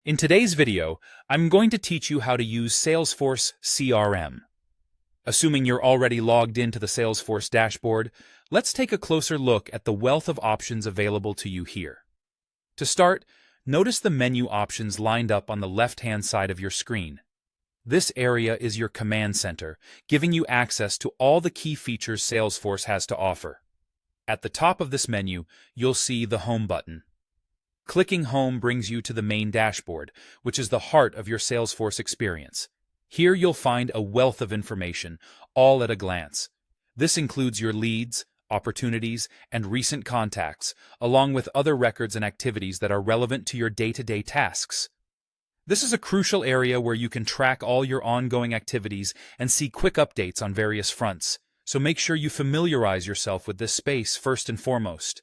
In today's video, I'm going to teach you how to use Salesforce CRM. Assuming you're already logged into the Salesforce dashboard, let's take a closer look at the wealth of options available to you here. To start, notice the menu options lined up on the left-hand side of your screen. This area is your command center, giving you access to all the key features Salesforce has to offer. At the top of this menu, you'll see the Home button. Clicking Home brings you to the main dashboard, which is the heart of your Salesforce experience. Here you'll find a wealth of information, all at a glance. This includes your leads, opportunities, and recent contacts, along with other records and activities that are relevant to your day-to-day tasks. This is a crucial area where you can track all your ongoing activities and see quick updates on various fronts, so make sure you familiarize yourself with this space first and foremost.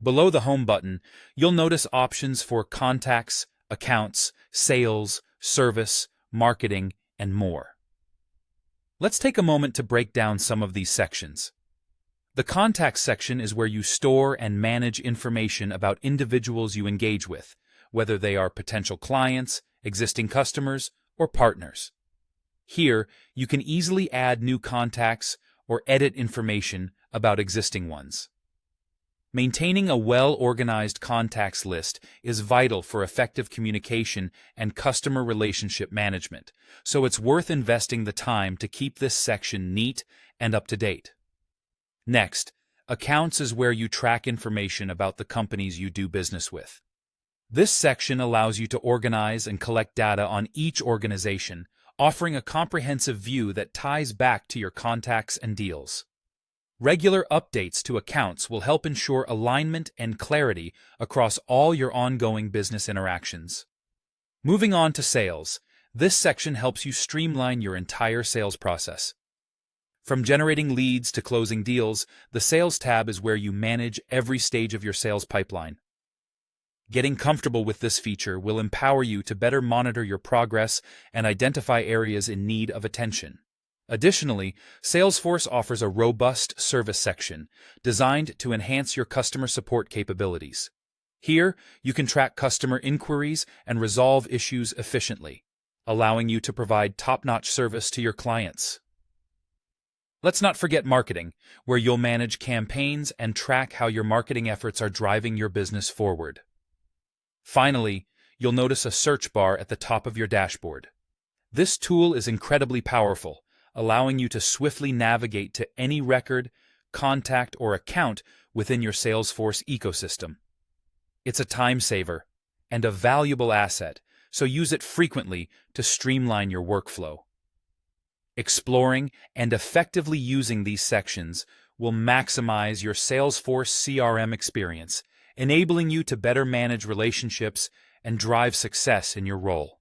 Below the Home button, you'll notice options for contacts, accounts, sales, service, marketing, and more. Let's take a moment to break down some of these sections. The Contacts section is where you store and manage information about individuals you engage with, whether they are potential clients, existing customers, or partners. Here, you can easily add new contacts or edit information about existing ones. Maintaining a well-organized contacts list is vital for effective communication and customer relationship management, so it's worth investing the time to keep this section neat and up to date. Next, Accounts is where you track information about the companies you do business with. This section allows you to organize and collect data on each organization, offering a comprehensive view that ties back to your contacts and deals. Regular updates to accounts will help ensure alignment and clarity across all your ongoing business interactions. Moving on to Sales, this section helps you streamline your entire sales process. From generating leads to closing deals, the Sales tab is where you manage every stage of your sales pipeline. Getting comfortable with this feature will empower you to better monitor your progress and identify areas in need of attention. Additionally, Salesforce offers a robust service section designed to enhance your customer support capabilities. Here, you can track customer inquiries and resolve issues efficiently, allowing you to provide top-notch service to your clients. Let's not forget marketing, where you'll manage campaigns and track how your marketing efforts are driving your business forward. Finally, you'll notice a search bar at the top of your dashboard. This tool is incredibly powerful, allowing you to swiftly navigate to any record, contact, or account within your Salesforce ecosystem. It's a time saver and a valuable asset, so use it frequently to streamline your workflow. Exploring and effectively using these sections will maximize your Salesforce CRM experience, enabling you to better manage relationships and drive success in your role.